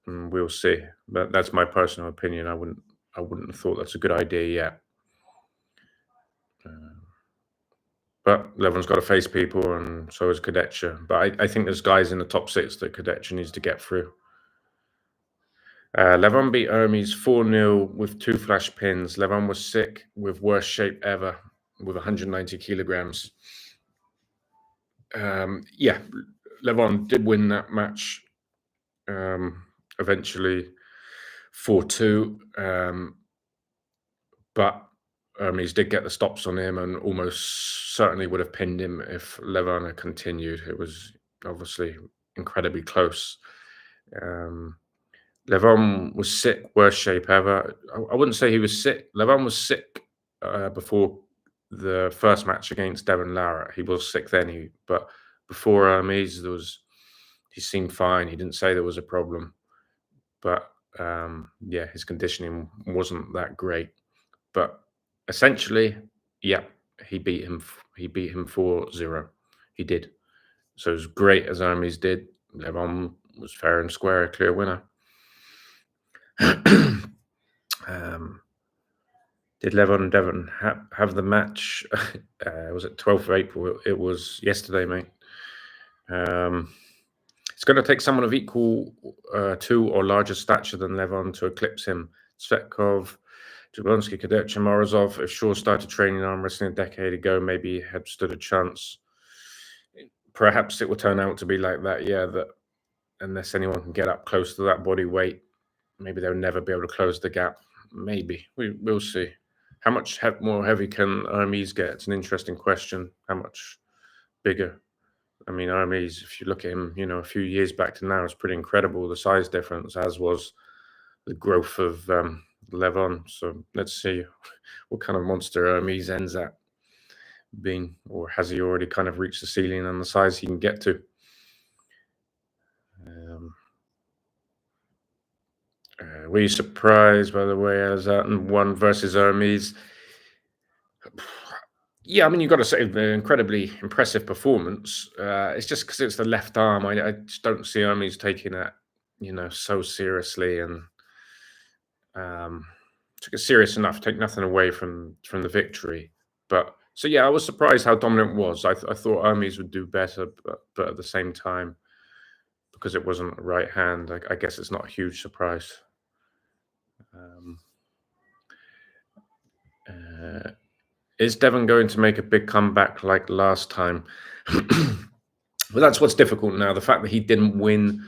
Speaker 1: we'll see. But that's my personal opinion. I wouldn't have thought that's a good idea yet. But Levon's got to face people, and so is Kadetcha. But I think there's guys in the top 6 that Kadetcha needs to get through. Levon beat Hermes 4-0 with 2 flash pins. Levon was sick, with worst shape ever, with 190 kilograms. Yeah, Levon did win that match eventually 4-2. But Hermes did get the stops on him, and almost certainly would have pinned him if Levon had continued. It was obviously incredibly close. Levon was sick, worst shape ever. I wouldn't say he was sick. Levon was sick before the first match against Devon Larratt. He was sick then, but before Hermes, he seemed fine. He didn't say there was a problem, but yeah, his conditioning wasn't that great. But essentially, yeah, he beat him 4-0. He did. So as great as Hermes did, Levon was fair and square, a clear winner. Did Levon and Devon have the match? Was it 12th of April? It was yesterday, mate. It's going to take someone of equal to or larger stature than Levon to eclipse him. Svetkov, Jablonski, Kadetcha, Morozov. If Shaw started training arm wrestling a decade ago, maybe he had stood a chance. perhaps it will turn out to be like that. Yeah, that unless anyone can get up close to that body weight, maybe they'll never be able to close the gap. Maybe we'll see. How much more heavy can Hermes get? It's an interesting question. How much bigger? I mean, Hermes, if you look at him, a few years back to now, it's pretty incredible the size difference, as was the growth of Levon. So let's see what kind of monster Hermes ends up being, or has he already kind of reached the ceiling and the size he can get to? Were you surprised by the way Alazartan won versus Hermes? Yeah, I mean, you've got to say the incredibly impressive performance. It's just because it's the left arm. I just don't see Hermes taking it, so seriously, and took it serious enough. Take nothing away from the victory, but so yeah, I was surprised how dominant it was. I thought Hermes would do better, but at the same time, because it wasn't right hand, I guess it's not a huge surprise. Is Devon going to make a big comeback like last time? Well, that's what's difficult now. The fact that he didn't win,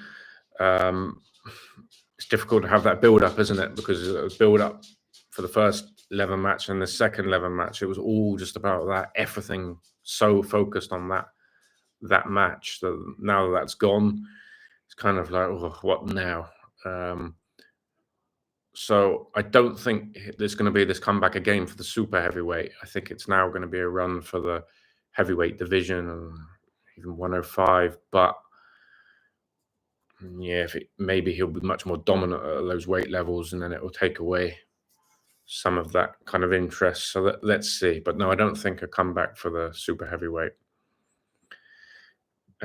Speaker 1: it's difficult to have that build-up, isn't it? Because it was build-up for the first Levin match and the second Levin match. It was all just about that. Everything so focused on that match. So now that that's gone, it's kind of like, oh, what now? So I don't think there's going to be this comeback again for the super heavyweight. I think it's now going to be a run for the heavyweight division and even 105. But yeah, maybe he'll be much more dominant at those weight levels, and then it will take away some of that kind of interest. So let's see. But no, I don't think a comeback for the super heavyweight.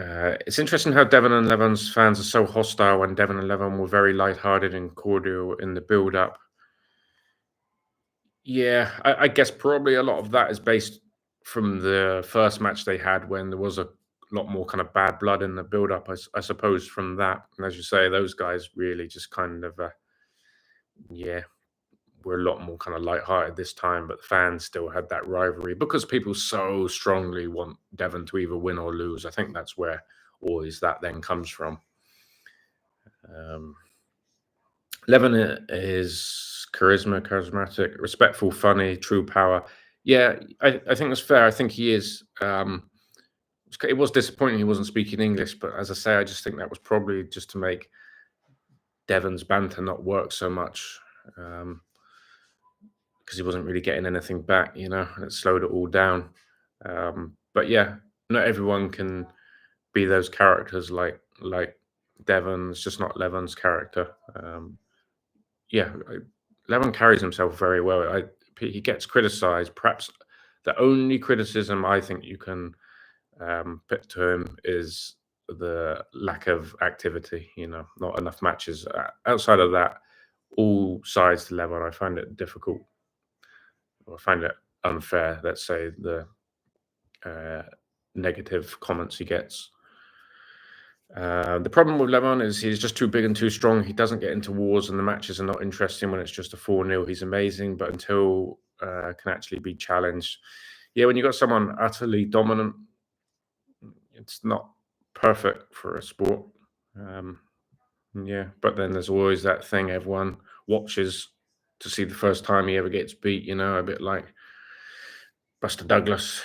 Speaker 1: It's interesting how Devon and Levon's fans are so hostile when Devon and Levon were very lighthearted and cordial in the build-up. Yeah, I guess probably a lot of that is based from the first match they had when there was a lot more kind of bad blood in the build-up, I suppose, from that. And as you say, those guys really just kind of, were a lot more kind of lighthearted this time, but the fans still had that rivalry because people so strongly want Devon to either win or lose. I think that's where always that then comes from. Levin is charismatic, respectful, funny, true power. Yeah, I think that's fair. I think he is. It was disappointing he wasn't speaking English, but as I say, I just think that was probably just to make Devon's banter not work so much. Because he wasn't really getting anything back, and it slowed it all down. But yeah, not everyone can be those characters like Devon. It's just not Levon's character. Levon carries himself very well. He gets criticized. Perhaps the only criticism I think you can put to him is the lack of activity. Not enough matches. Outside of that, all sides to Levon, I find it difficult. I find it unfair, let's say, the negative comments he gets. The problem with Levon is he's just too big and too strong. He doesn't get into wars, and the matches are not interesting when it's just a 4-0. He's amazing, but until can actually be challenged. Yeah, when you've got someone utterly dominant, it's not perfect for a sport. But then there's always that thing everyone watches to see the first time he ever gets beat, a bit like Buster Douglas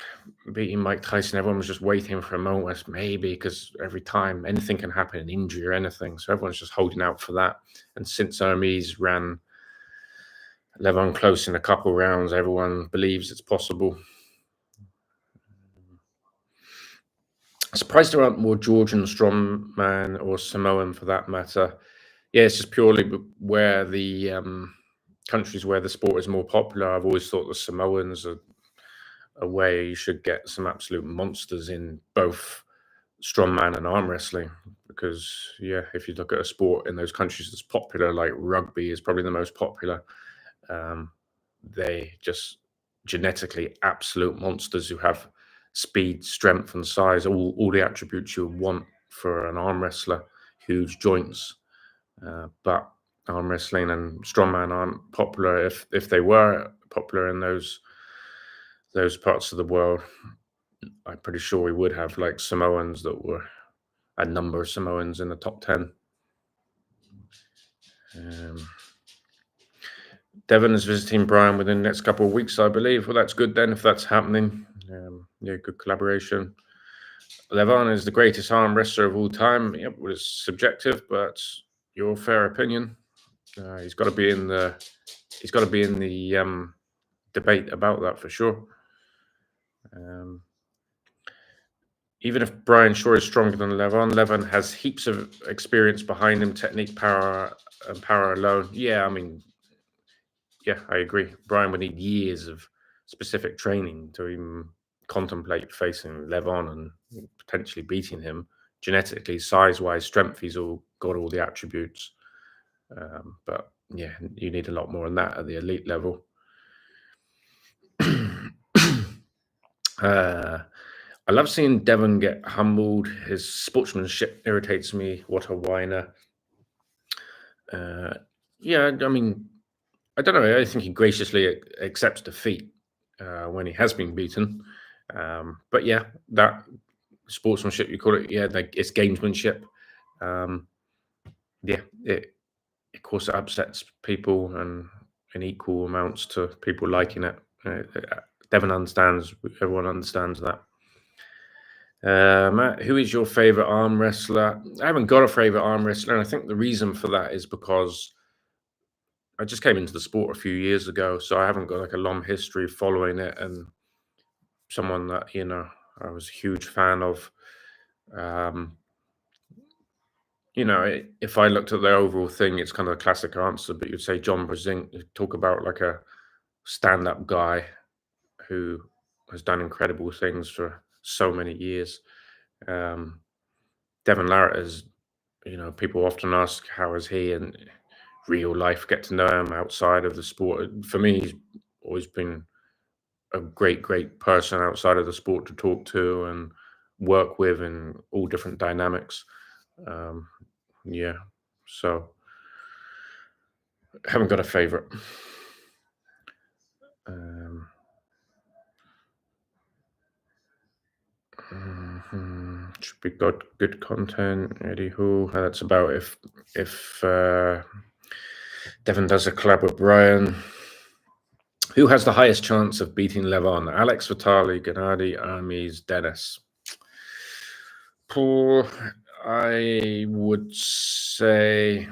Speaker 1: beating Mike Tyson. Everyone was just waiting for a moment, maybe, because every time anything can happen, an injury or anything. So everyone's just holding out for that. And since Hermes ran Levon close in a couple rounds, everyone believes it's possible. Surprised there aren't more Georgian strongman or Samoan for that matter. Yeah, it's just purely where the countries where the sport is more popular. I've always thought the Samoans are a way you should get some absolute monsters in both strongman and arm wrestling. Because, if you look at a sport in those countries that's popular, like rugby is probably the most popular, they just genetically absolute monsters who have speed, strength, and size, all the attributes you would want for an arm wrestler. Huge joints, but arm wrestling and strongman aren't popular. If they were popular in those parts of the world, I'm pretty sure we would have like Samoans that were a number of Samoans in the top 10. Um, Devon is visiting Brian within the next couple of weeks, I believe. Well, that's good then if that's happening. Yeah, good collaboration. Levan is the greatest arm wrestler of all time. Yep, it was subjective, but your fair opinion. He's got to be in the. He's got to be in the debate about that for sure. Even if Brian Shaw is stronger than Levan has heaps of experience behind him, technique, power, and power alone. Yeah, I mean, yeah, I agree. Brian would need years of specific training to even contemplate facing Levon and potentially beating him. Genetically, size-wise, strength, he's all got all the attributes. But yeah, you need a lot more than that at the elite level. I love seeing Devon get humbled. His sportsmanship irritates me. What a whiner. Yeah, I mean, I don't know. I think he graciously accepts defeat when he has been beaten. But yeah, that sportsmanship, you call it, yeah, like it's gamesmanship. Yeah, it of course it upsets people and in equal amounts to people liking it. Devon understands. Everyone understands that. Matt, who is your favorite arm wrestler? I haven't got a favorite arm wrestler, and I think the reason for that is because I just came into the sport a few years ago, so I haven't got like a long history following it. And someone that I was a huge fan of. If I looked at the overall thing, it's kind of a classic answer, but you'd say John Brzenk. You talk about like a stand-up guy who has done incredible things for so many years. Devon Larratt is, people often ask how is he in real life, get to know him outside of the sport. For me, he's always been a great, great person outside of the sport to talk to and work with in all different dynamics. Yeah, so haven't got a favorite. Should be good content. Eddie Who? That's about if Devon does a collab with Brian. Who has the highest chance of beating Levon? Alex Vitali, Gennady, Hermes, Dennis. I would say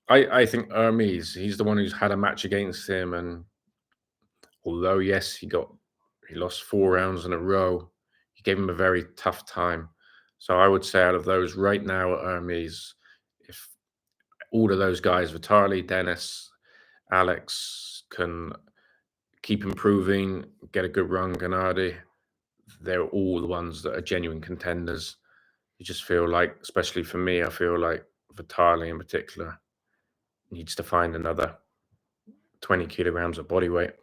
Speaker 1: I think Hermes. He's the one who's had a match against him, and although yes, he lost 4 rounds in a row, he gave him a very tough time. So I would say out of those right now, Hermes, if all of those guys, Vitali, Dennis, Alex, can keep improving, get a good run, Gennady, they're all the ones that are genuine contenders. You just feel like, especially for me, I feel like Vitali in particular needs to find another 20 kilograms of body weight.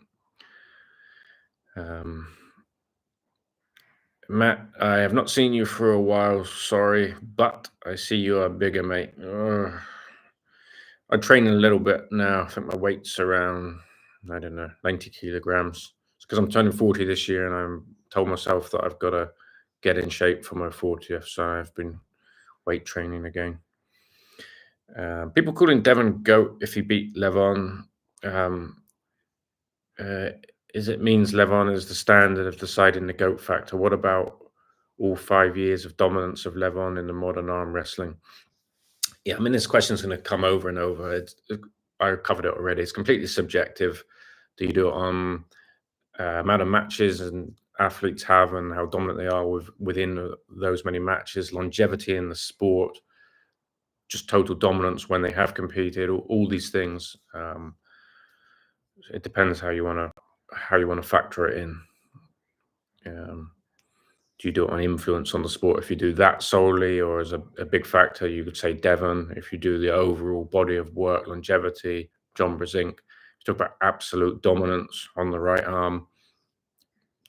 Speaker 1: Matt, I have not seen you for a while, sorry, but I see you are bigger, mate. I train a little bit now. I think my weight's around, I don't know, 90 kilograms. It's because I'm turning 40 this year, and I'm told myself that I've got to get in shape for my 40th, so I've been weight training again. People calling Devon GOAT if he beat Levon. Is it means Levon is the standard of deciding the GOAT factor? What about all 5 years of dominance of Levon in the modern arm wrestling? Yeah, I mean, this question is going to come over and over. I covered it already. It's completely subjective. Do you do it on amount of matches and athletes have and how dominant they are within those many matches, longevity in the sport, just total dominance when they have competed, all these things. It depends how you want to factor it in. Do you do it on influence on the sport? If you do that solely, or as a big factor, you could say Devon. If you do the overall body of work, longevity, John Brzenk. If you talk about absolute dominance on the right arm,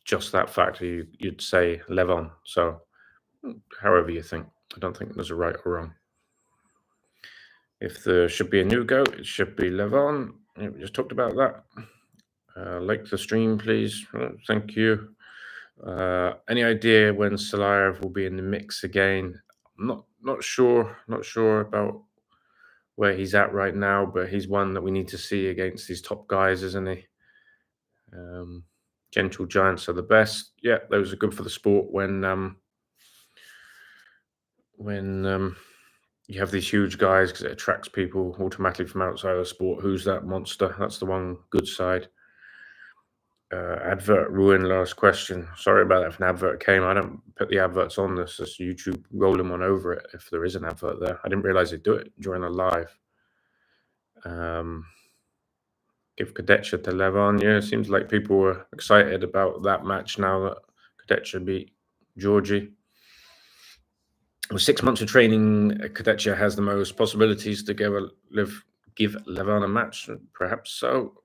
Speaker 1: just that factor, you'd say Levon. So however you think. I don't think there's a right or wrong. If there should be a new GOAT, it should be Levon. Yeah, we just talked about that. Like the stream, please. Thank you. Any idea when Salayev will be in the mix again? Not sure. Not sure about where he's at right now, but he's one that we need to see against these top guys, isn't he? Gentle giants are the best. Yeah, those are good for the sport when you have these huge guys, because it attracts people automatically from outside of the sport. Who's that monster? That's the one good side. Advert ruined last question. Sorry about that. If an advert came, I don't put the adverts on this. Just YouTube rolling one over it if there is an advert there. I didn't realize they'd do it during a live. Give Kadetcha to Levon. Yeah, it seems like people were excited about that match now that Kadetcha beat Georgie. With 6 months of training, Kadetcha has the most possibilities to give Levon a match. Perhaps so.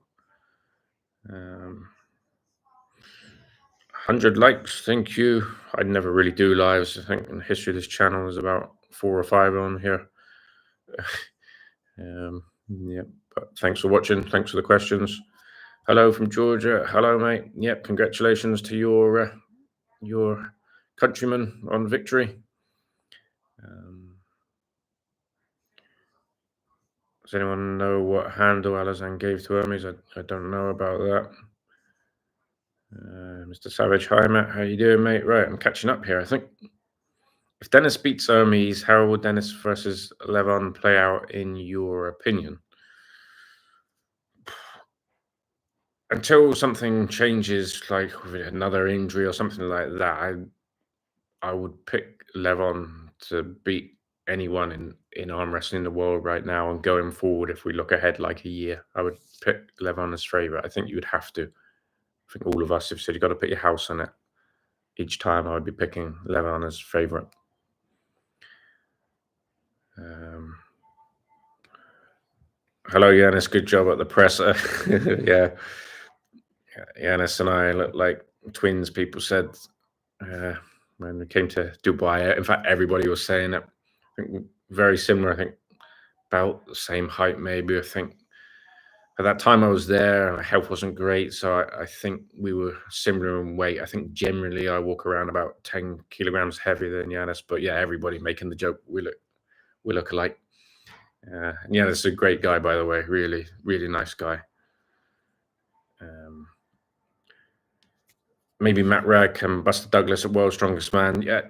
Speaker 1: 100 likes, thank you. I never really do lives. I think in the history of this channel there's about 4 or 5 on here. Yeah, but thanks for watching. Thanks for the questions. Hello from Georgia. Hello, mate. Yep, congratulations to your countrymen on victory. Does anyone know what handle Alazan gave to Hermes? I don't know about that. Mr. Savage, hi, Matt. How you doing, mate? Right, I'm catching up here, I think. If Dennis beats Hermes, how will Dennis versus Levon play out in your opinion? Until something changes, like with another injury or something like that, I would pick Levon to beat anyone in arm wrestling in the world right now. And going forward, if we look ahead like a year, I would pick Levon as favorite. I think you would have to. I think all of us have said you've got to put your house on it. Each time I would be picking Levon as favorite. Hello, Yanis. Good job at the presser. Yeah. Yanis and I look like twins, people said when we came to Dubai. In fact, everybody was saying it. I think very similar. I think about the same height, maybe. I think at that time I was there, my health wasn't great, so I think we were similar in weight. I think generally I walk around about 10 kilograms heavier than Yanis, but yeah, everybody making the joke we look alike. And Yanis is a great guy, by the way. Really, really nice guy. Maybe Matt Rag and Buster Douglas at World's Strongest Man. Yeah,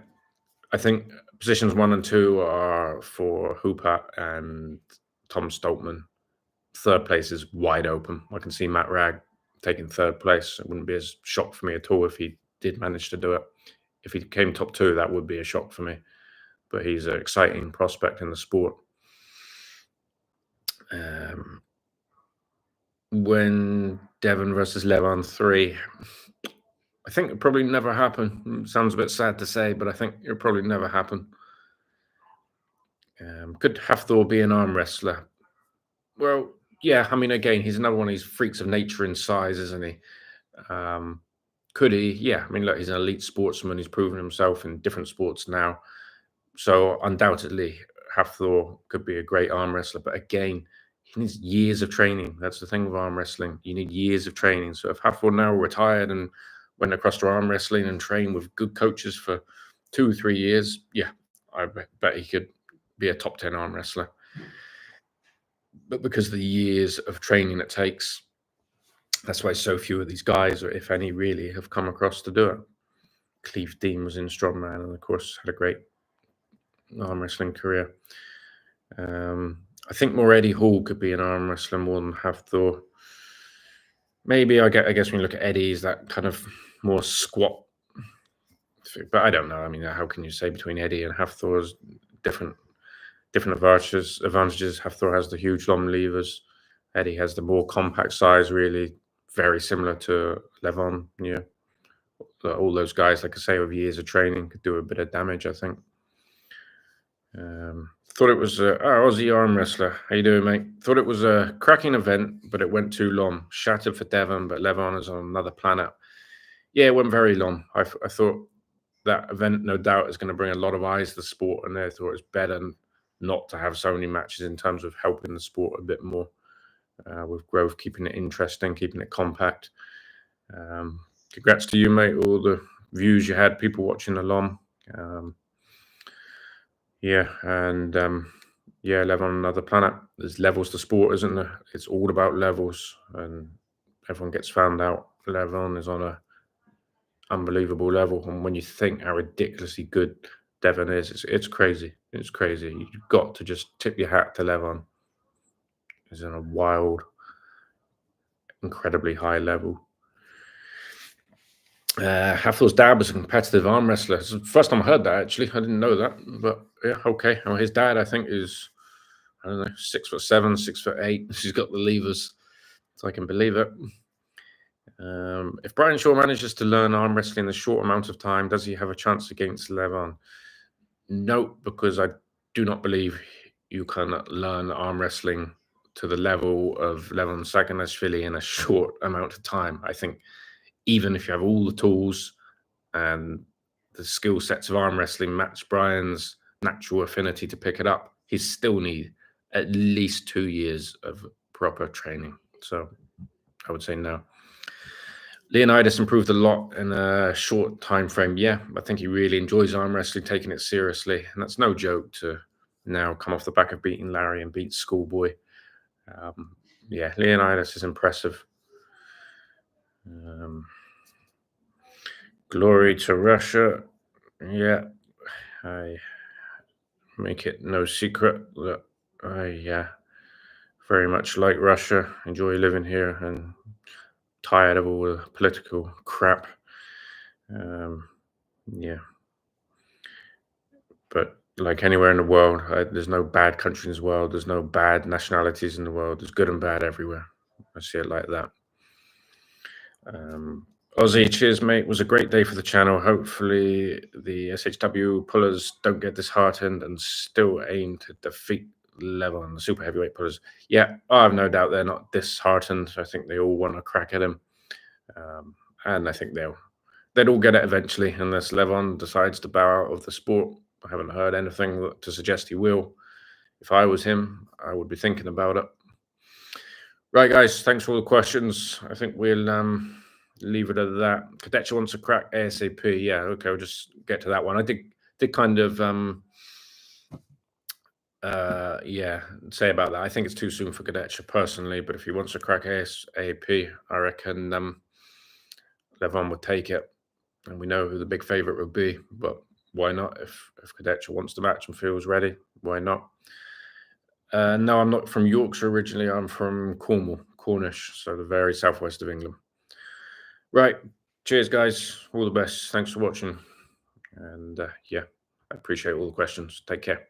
Speaker 1: I think positions 1 and 2 are for Hooper and Tom Stoltman. 3rd place is wide open. I can see Matt Rag taking 3rd place. It wouldn't be a shock for me at all if he did manage to do it. If he came top 2, that would be a shock for me. But he's an exciting prospect in the sport. When Devon versus Levon 3, I think it'll probably never happen. Sounds a bit sad to say, but I think it'll probably never happen. Could Hafthor be an arm wrestler? Well, yeah. I mean, again, he's another one of these freaks of nature in size, isn't he? Could he? Yeah. I mean, look, he's an elite sportsman. He's proven himself in different sports now. So undoubtedly, Hafthor could be a great arm wrestler. But again, he needs years of training. That's the thing with arm wrestling. You need years of training. So if Hafthor now retired and went across to arm wrestling and trained with good coaches for 2 or 3 years, yeah, I bet he could be a top 10 arm wrestler. But because of the years of training it takes, that's why so few of these guys, or if any, really have come across to do it. Cleve Dean was in Strongman and, of course, had a great arm wrestling career. I think more Eddie Hall could be an arm wrestler more than Hafthor. Maybe, I guess when you look at Eddie, is that kind of more squat. But I don't know. I mean, how can you say between Eddie and Hafthor's different advantages? Hafthor has the huge long levers. Eddie has the more compact size, really very similar to Levon. Yeah, all those guys, like I say, with years of training, could do a bit of damage, I think. Thought it was Aussie arm wrestler. How you doing, mate? Thought it was a cracking event, but it went too long. Shattered for Devon, but Levon is on another planet. Yeah, it went very long. I thought that event, no doubt, is going to bring a lot of eyes to the sport, and I thought it's better not to have so many matches in terms of helping the sport a bit more, with growth, keeping it interesting, keeping it compact. Congrats to you, mate. All the views you had, people watching along. Yeah, and yeah, live on another planet. There's levels to sport, isn't there? It's all about levels, and everyone gets found out. Levon is on a unbelievable level, and when you think how ridiculously good Devon is, it's crazy. It's crazy. You've got to just tip your hat to Levon. He's on a wild, incredibly high level. Hafthor's dad was a competitive arm wrestler. It's the first time I heard that, actually. I didn't know that, but yeah, okay. Well, his dad, I think, is, I don't know, 6'7", 6'8". She's got the levers, so I can believe it. If Brian Shaw manages to learn arm wrestling in a short amount of time, does he have a chance against Levon? No, because I do not believe you can learn arm wrestling to the level of Levon Sakinashvili in a short amount of time. I think even if you have all the tools and the skill sets of arm wrestling match Brian's natural affinity to pick it up, he still need at least 2 years of proper training. So I would say no. Leonidas improved a lot in a short time frame. Yeah, I think he really enjoys arm wrestling, taking it seriously, and that's no joke to now come off the back of beating Larry and beat Schoolboy. Yeah, Leonidas is impressive. Glory to Russia. Yeah, I make it no secret that I very much like Russia, enjoy living here, and tired of all the political crap. Yeah. But like anywhere in the world, there's no bad country in this world. There's no bad nationalities in the world. There's good and bad everywhere. I see it like that. Ozzy, cheers, mate. It was a great day for the channel. Hopefully the SHW pullers don't get disheartened and still aim to defeat Levon, the super heavyweight pullers. Yeah, I have no doubt they're not disheartened. I think they all want to crack at him. And I think they'd all get it eventually, unless Levon decides to bow out of the sport. I haven't heard anything to suggest he will. If I was him, I would be thinking about it. Right, guys, thanks for all the questions. I think we'll leave it at that. Kadecha wants to crack ASAP. Yeah, okay, we'll just get to that one. I did kind of say about that. I think it's too soon for Kadecha personally, but if he wants to crack ASAP, I reckon Levon would take it. And we know who the big favorite would be, but why not? If Kadecha wants to match and feels ready, why not? No, I'm not from Yorkshire originally. I'm from Cornwall, Cornish, so the very southwest of England. Right. Cheers, guys. All the best. Thanks for watching. And yeah, I appreciate all the questions. Take care.